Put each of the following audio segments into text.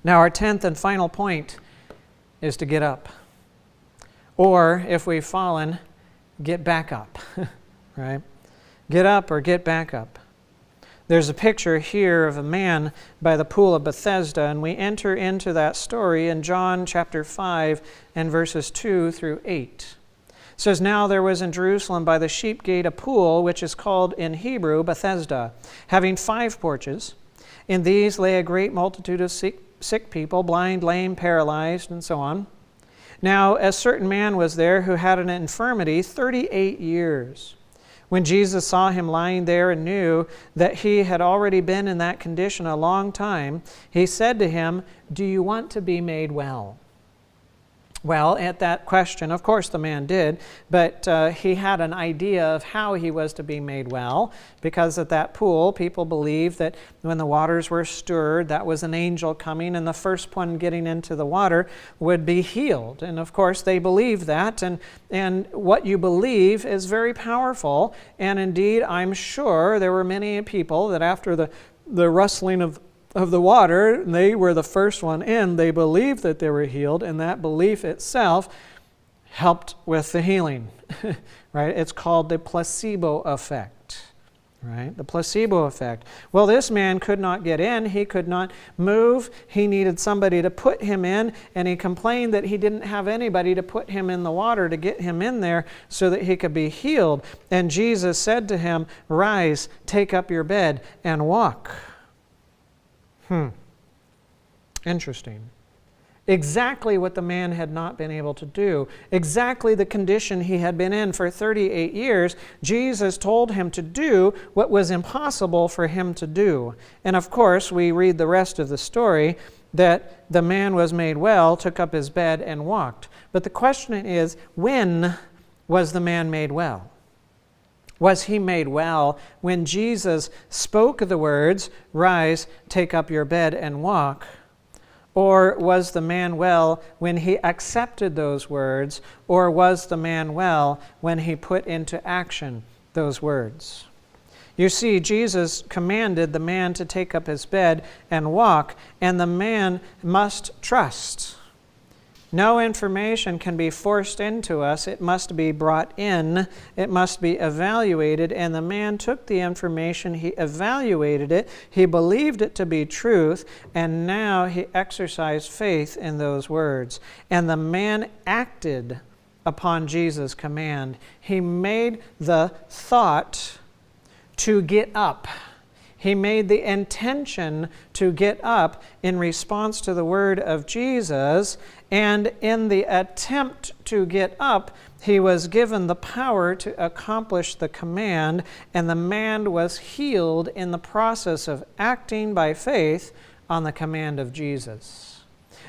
Now, our 10th and final point is to get up. Or, if we've fallen, get back up, right? Get up or get back up. There's a picture here of a man by the pool of Bethesda, and we enter into that story in John chapter 5 and verses 2 through 8. It says, "Now there was in Jerusalem by the sheep gate a pool, which is called in Hebrew Bethesda, having 5 porches. In these lay a great multitude of sick people, blind, lame, paralyzed, and so on. Now a certain man was there who had an infirmity 38 years. When Jesus saw him lying there and knew that he had already been in that condition a long time, he said to him, 'Do you want to be made well?' Well, at that question, of course the man did, but he had an idea of how he was to be made well, because at that pool, people believed that when the waters were stirred, that was an angel coming, and the first one getting into the water would be healed. And of course, they believed that, and what you believe is very powerful, and indeed, I'm sure there were many people that after the rustling of the water, they were the first one in, they believed that they were healed, and that belief itself helped with the healing, right? It's called the placebo effect, right? The placebo effect. Well, this man could not get in. He could not move. He needed somebody to put him in, and he complained that he didn't have anybody to put him in the water to get him in there so that he could be healed. And Jesus said to him, 'Rise, take up your bed, and walk.'" Interesting. Exactly what the man had not been able to do. Exactly the condition he had been in for 38 years. Jesus told him to do what was impossible for him to do. And of course, we read the rest of the story that the man was made well, took up his bed, and walked. But the question is, when was the man made well? Was he made well when Jesus spoke the words, "Rise, take up your bed, and walk"? Or was the man well when he accepted those words? Or was the man well when he put into action those words? You see, Jesus commanded the man to take up his bed and walk, and the man must trust. No information can be forced into us. It must be brought in. It must be evaluated. And the man took the information. He evaluated it. He believed it to be truth. And now he exercised faith in those words. And the man acted upon Jesus' command. He made the thought to get up. He made the intention to get up in response to the word of Jesus, and in the attempt to get up, he was given the power to accomplish the command, and the man was healed in the process of acting by faith on the command of Jesus.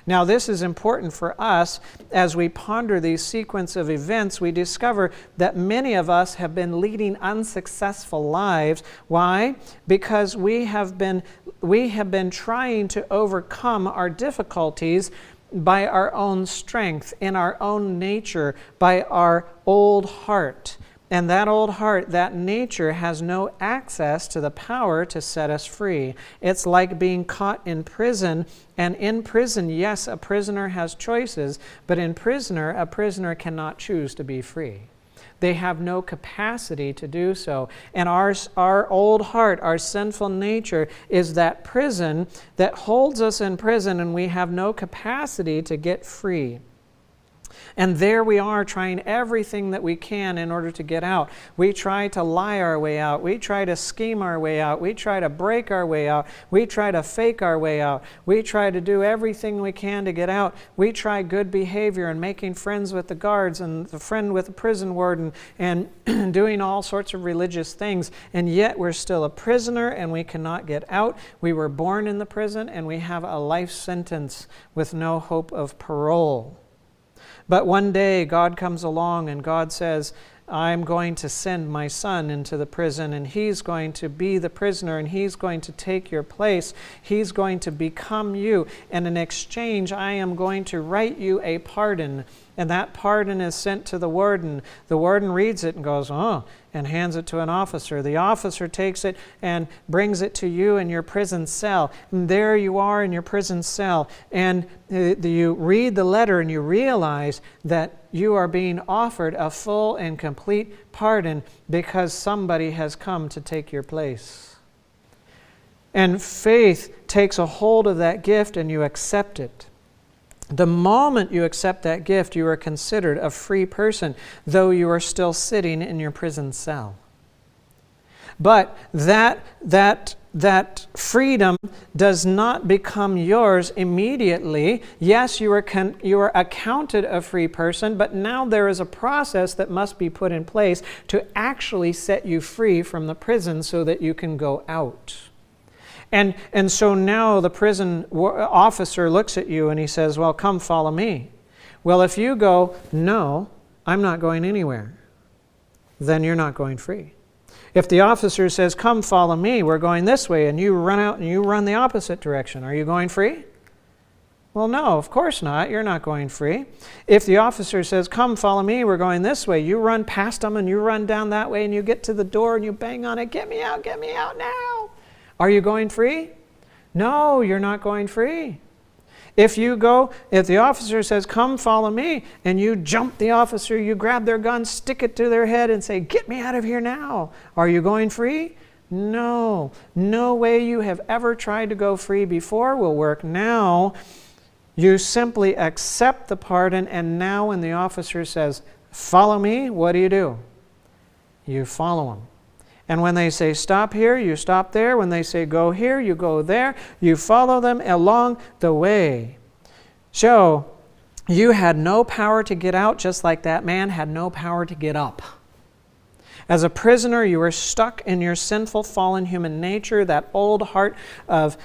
Now, this is important for us as we ponder these sequence of events. We discover that many of us have been leading unsuccessful lives. Why? Because we have been trying to overcome our difficulties by our own strength, in our own nature, by our old heart. And that old heart, that nature, has no access to the power to set us free. It's like being caught in prison. And in prison, yes, a prisoner has choices, but a prisoner cannot choose to be free. They have no capacity to do so. And our old heart, our sinful nature, is that prison that holds us in prison, and we have no capacity to get free. And there we are trying everything that we can in order to get out. We try to lie our way out. We try to scheme our way out. We try to break our way out. We try to fake our way out. We try to do everything we can to get out. We try good behavior and making friends with the guards and the friend with the prison warden and doing all sorts of religious things. And yet we're still a prisoner and we cannot get out. We were born in the prison and we have a life sentence with no hope of parole. But one day God comes along and God says, I'm going to send my son into the prison, and he's going to be the prisoner, and he's going to take your place. He's going to become you. And in exchange, I am going to write you a pardon. And that pardon is sent to the warden. The warden reads it and goes, oh, and hands it to an officer. The officer takes it and brings it to you in your prison cell. And there you are in your prison cell. And you read the letter and you realize that you are being offered a full and complete pardon because somebody has come to take your place. And faith takes a hold of that gift and you accept it. The moment you accept that gift, you are considered a free person, though you are still sitting in your prison cell. But that freedom does not become yours immediately. Yes, you are accounted a free person, but now there is a process that must be put in place to actually set you free from the prison so that you can go out. And so now the prison officer looks at you and he says, well, come follow me. Well, if you go, no, I'm not going anywhere, then you're not going free. If the officer says, come follow me, we're going this way, and you run out and you run the opposite direction, are you going free? Well, no, of course not. You're not going free. If the officer says, come follow me, we're going this way, you run past them and you run down that way and you get to the door and you bang on it, get me out now. Are you going free? No, you're not going free. If the officer says, come follow me, and you jump the officer, you grab their gun, stick it to their head and say, get me out of here now. Are you going free? No. No way you have ever tried to go free before will work. Now, you simply accept the pardon, and now when the officer says, follow me, what do? You follow him. And when they say stop here, you stop there. When they say go here, you go there. You follow them along the way. So, you had no power to get out, just like that man had no power to get up. As a prisoner, you were stuck in your sinful, fallen human nature, that old heart of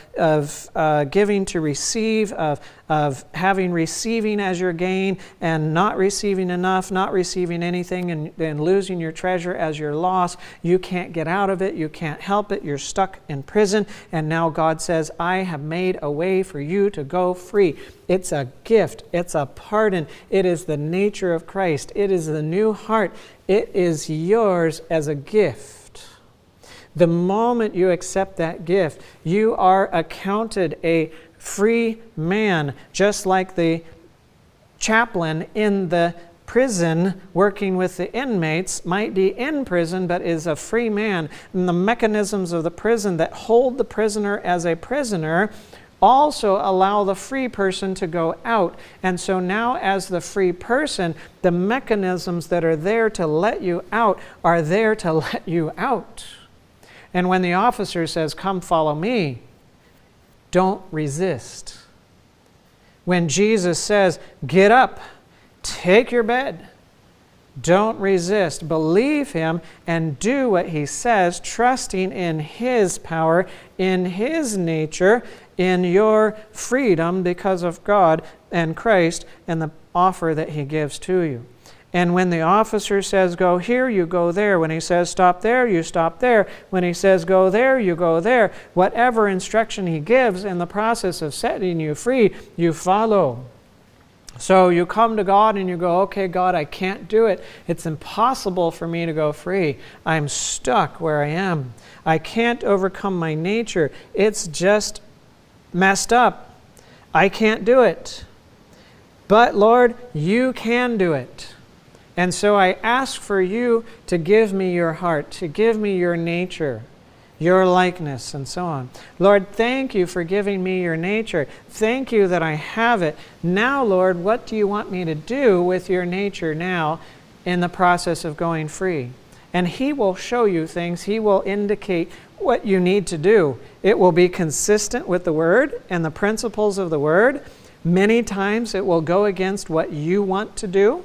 giving to receive, of having receiving as your gain and not receiving enough, not receiving anything, and losing your treasure as your loss. You can't get out of it. You can't help it. You're stuck in prison. And now God says, I have made a way for you to go free. It's a gift. It's a pardon. It is the nature of Christ. It is the new heart. It is yours as a gift. The moment you accept that gift, you are accounted a free man, just like the chaplain in the prison working with the inmates might be in prison but is a free man. And the mechanisms of the prison that hold the prisoner as a prisoner also allow the free person to go out. And so now as the free person, the mechanisms that are there to let you out are there to let you out. And when the officer says, come follow me, don't resist. When Jesus says, get up, take your bed, don't resist. Believe him and do what he says, trusting in his power, in his nature, in your freedom because of God and Christ and the offer that he gives to you. And when the officer says go here, you go there. When he says stop there, you stop there. When he says go there, you go there. Whatever instruction he gives in the process of setting you free, you follow. So you come to God and you go, okay, God, I can't do it. It's impossible for me to go free. I'm stuck where I am. I can't overcome my nature. It's just messed up. I can't do it. But Lord, you can do it. And so I ask for you to give me your heart, to give me your nature, your likeness, and so on. Lord, thank you for giving me your nature. Thank you that I have it. Now, Lord, what do you want me to do with your nature now in the process of going free? And he will show you things. He will indicate what you need to do. It will be consistent with the Word and the principles of the Word. Many times it will go against what you want to do.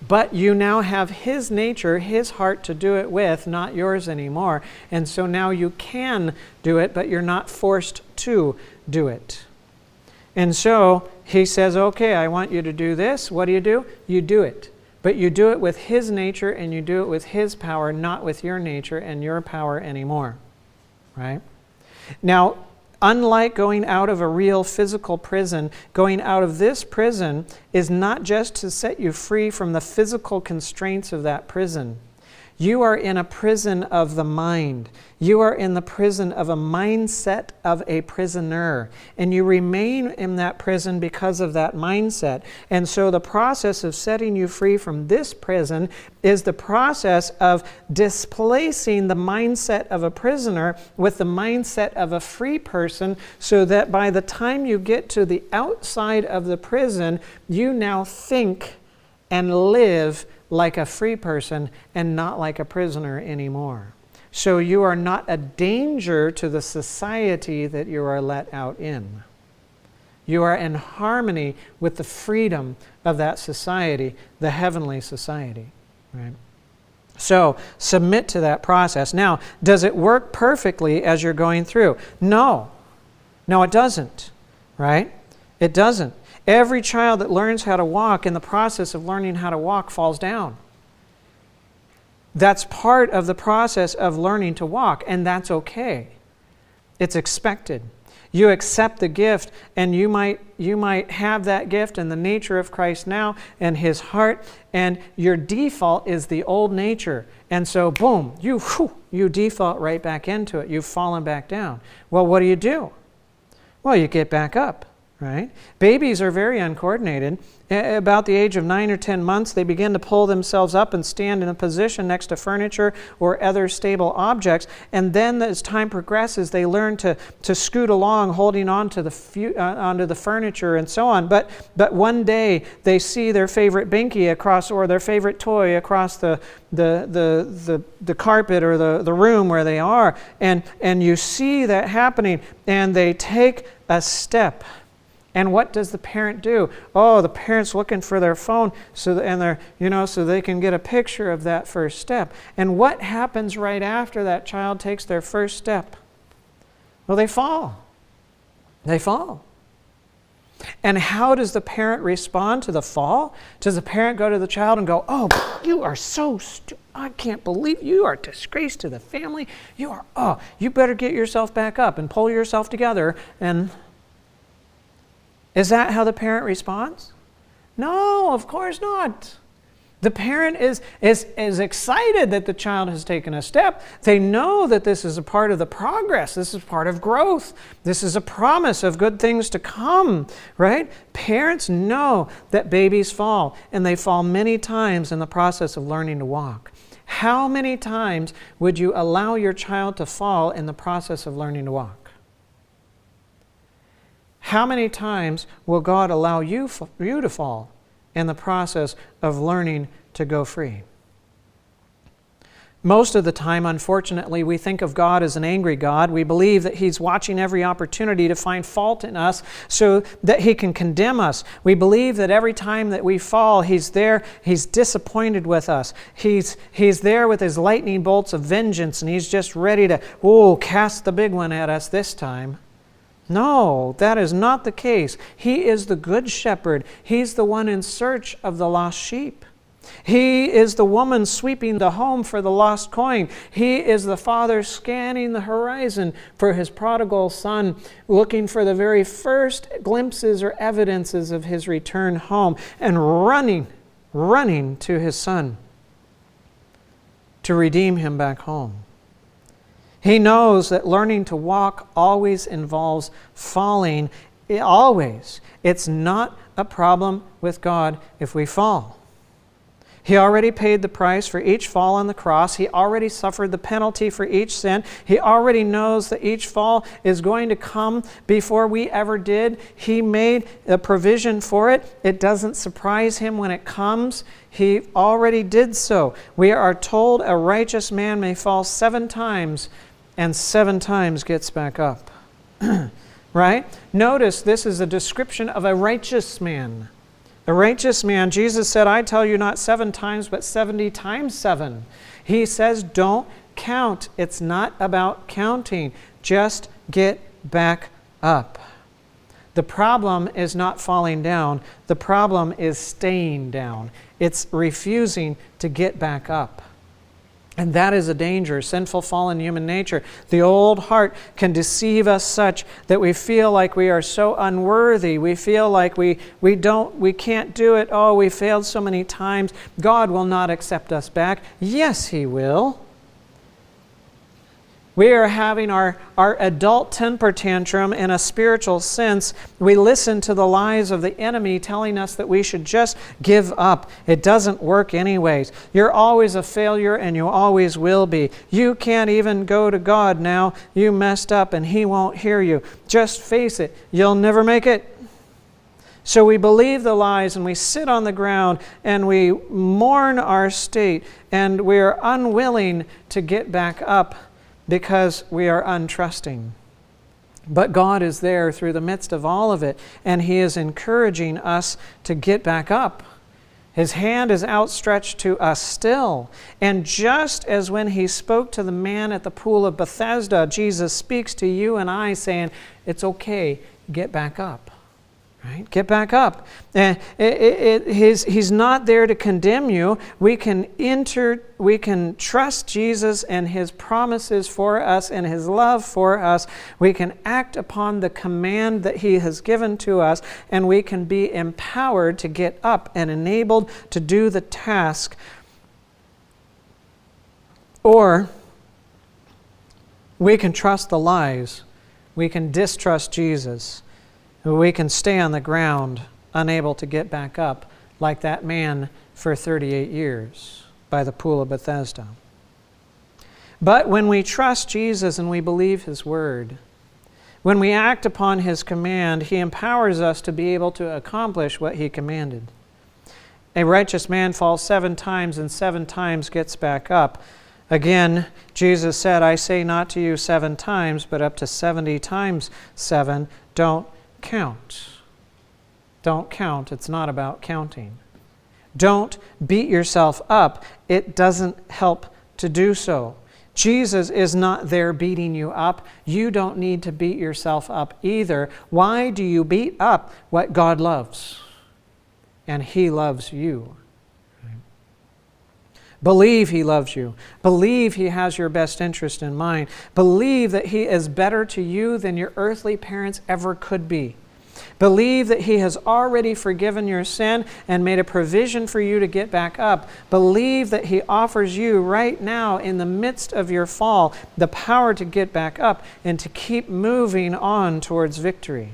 But you now have his nature, his heart to do it with, not yours anymore. And so now you can do it, but you're not forced to do it. And so he says, okay, I want you to do this. What do? You do it. But you do it with His nature and you do it with His power, not with your nature and your power anymore. Right? Now, unlike going out of a real physical prison, going out of this prison is not just to set you free from the physical constraints of that prison. You are in a prison of the mind. You are in the prison of a mindset of a prisoner. And you remain in that prison because of that mindset. And so the process of setting you free from this prison is the process of displacing the mindset of a prisoner with the mindset of a free person, so that by the time you get to the outside of the prison, you now think and live like a free person and not like a prisoner anymore. So you are not a danger to the society that you are let out in. You are in harmony with the freedom of that society, the heavenly society. Right? So submit to that process. Now, does it work perfectly as you're going through? No. No, it doesn't. Right? It doesn't. Every child that learns how to walk in the process of learning how to walk falls down. That's part of the process of learning to walk, and that's okay. It's expected. You accept the gift, and you might have that gift and the nature of Christ now and His heart, and your default is the old nature. And so, boom, you default right back into it. You've fallen back down. Well, what do? Well, you get back up. Right? Babies are very uncoordinated. About the age of 9 or 10 months, they begin to pull themselves up and stand in a position next to furniture or other stable objects. And then as time progresses, they learn to scoot along, holding on to onto the furniture and so on. But one day, they see their favorite binky across, or their favorite toy across the carpet or the room where they are. And you see that happening, and they take a step. And what does the parent do? Oh, the parent's looking for their phone so they can get a picture of that first step. And what happens right after that child takes their first step? Well, they fall. They fall. And how does the parent respond to the fall? Does the parent go to the child and go, "Oh, you are so stupid. I can't believe you are a disgrace to the family. You better get yourself back up and pull yourself together." And is that how the parent responds? No, of course not. The parent is excited that the child has taken a step. They know that this is a part of the progress. This is part of growth. This is a promise of good things to come, right? Parents know that babies fall, and they fall many times in the process of learning to walk. How many times would you allow your child to fall in the process of learning to walk? How many times will God allow you to fall in the process of learning to go free? Most of the time, unfortunately, we think of God as an angry God. We believe that He's watching every opportunity to find fault in us so that He can condemn us. We believe that every time that we fall, He's there, He's disappointed with us. He's there with His lightning bolts of vengeance, and He's just ready to, cast the big one at us this time. No, that is not the case. He is the good shepherd. He's the one in search of the lost sheep. He is the woman sweeping the home for the lost coin. He is the father scanning the horizon for his prodigal son, looking for the very first glimpses or evidences of his return home, and running to his son to redeem him back home. He knows that learning to walk always involves falling. Always. It's not a problem with God if we fall. He already paid the price for each fall on the cross. He already suffered the penalty for each sin. He already knows that each fall is going to come before we ever did. He made a provision for it. It doesn't surprise Him when it comes. He already did so. We are told a righteous man may fall 7 times and 7 times gets back up. Right? Notice this is a description of a righteous man. A righteous man, Jesus said, I tell you not 7 times, but 70 times 7. He says, don't count. It's not about counting. Just get back up. The problem is not falling down. The problem is staying down. It's refusing to get back up. And that is a danger. Sinful, fallen human nature. The old heart can deceive us such that we feel like we are so unworthy. We feel like we can't do it. Oh, we failed so many times. God will not accept us back. Yes, He will. We are having our adult temper tantrum in a spiritual sense. We listen to the lies of the enemy telling us that we should just give up. It doesn't work anyways. You're always a failure and you always will be. You can't even go to God now. You messed up and He won't hear you. Just face it. You'll never make it. So we believe the lies and we sit on the ground and we mourn our state and we are unwilling to get back up because we are untrusting. But God is there through the midst of all of it, and He is encouraging us to get back up. His hand is outstretched to us still. And just as when He spoke to the man at the pool of Bethesda, Jesus speaks to you and I saying, it's okay, get back up. Right? Get back up. He's not there to condemn you. We can trust Jesus and His promises for us and His love for us. We can act upon the command that He has given to us, and we can be empowered to get up and enabled to do the task. Or we can trust the lies. We can distrust Jesus. We can stay on the ground, unable to get back up, like that man for 38 years by the pool of Bethesda. But when we trust Jesus and we believe His word, when we act upon His command, He empowers us to be able to accomplish what He commanded. A righteous man falls 7 times and 7 times gets back up. Again, Jesus said, I say not to you 7 times, but up to 70 times 7. Don't count. Don't count. It's not about counting. Don't beat yourself up. It doesn't help to do so. Jesus is not there beating you up. You don't need to beat yourself up either. Why do you beat up what God loves? And He loves you. Believe He loves you. Believe He has your best interest in mind. Believe that He is better to you than your earthly parents ever could be. Believe that He has already forgiven your sin and made a provision for you to get back up. Believe that He offers you right now, in the midst of your fall, the power to get back up and to keep moving on towards victory.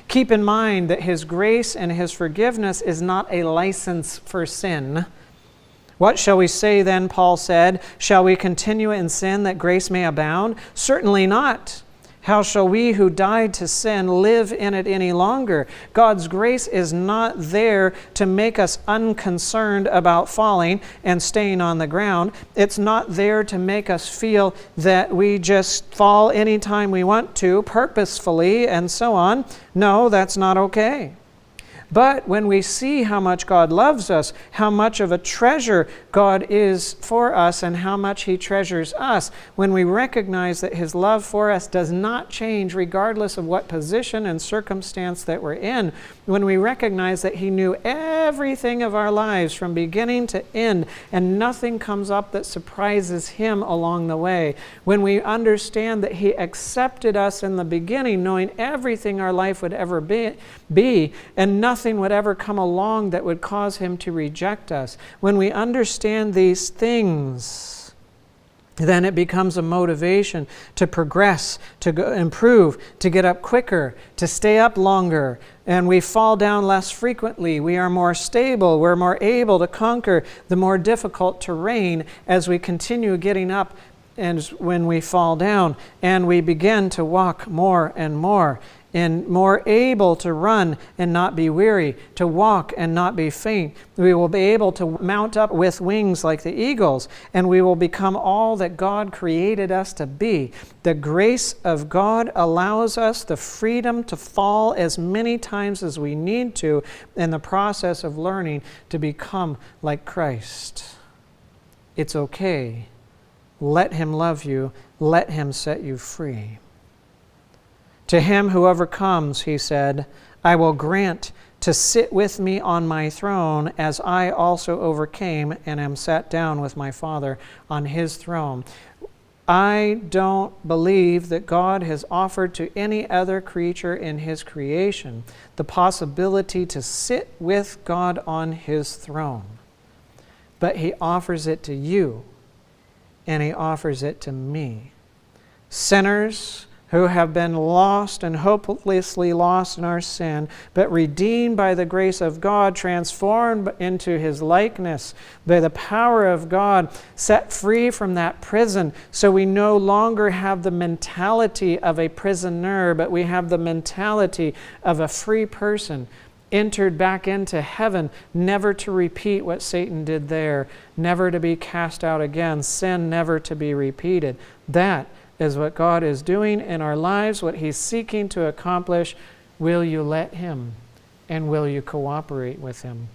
Keep in mind that His grace and His forgiveness is not a license for sin. What shall we say then, Paul said? Shall we continue in sin that grace may abound? Certainly not. How shall we who died to sin live in it any longer? God's grace is not there to make us unconcerned about falling and staying on the ground. It's not there to make us feel that we just fall anytime we want to, purposefully and so on. No, that's not okay. But when we see how much God loves us, how much of a treasure God is for us, and how much He treasures us, when we recognize that His love for us does not change regardless of what position and circumstance that we're in, when we recognize that He knew everything of our lives from beginning to end, and nothing comes up that surprises Him along the way, when we understand that He accepted us in the beginning, knowing everything our life would ever be, and nothing would ever come along that would cause Him to reject us. When we understand these things, then it becomes a motivation to progress, to improve, to get up quicker, to stay up longer, and we fall down less frequently. We are more stable. We're more able to conquer the more difficult terrain as we continue getting up and when we fall down, and we begin to walk more and more, and more able to run and not be weary, to walk and not be faint. We will be able to mount up with wings like the eagles, and we will become all that God created us to be. The grace of God allows us the freedom to fall as many times as we need to in the process of learning to become like Christ. It's okay. Let Him love you. Let Him set you free. To him who overcomes, he said, I will grant to sit with me on my throne, as I also overcame and am sat down with my Father on his throne. I don't believe that God has offered to any other creature in his creation the possibility to sit with God on his throne. But he offers it to you, and he offers it to me. Sinners who have been lost and hopelessly lost in our sin, but redeemed by the grace of God, transformed into his likeness by the power of God, set free from that prison, so we no longer have the mentality of a prisoner, but we have the mentality of a free person, entered back into heaven, never to repeat what Satan did there, never to be cast out again, sin never to be repeated. That is what God is doing in our lives, what he's seeking to accomplish. Will you let him, and will you cooperate with him?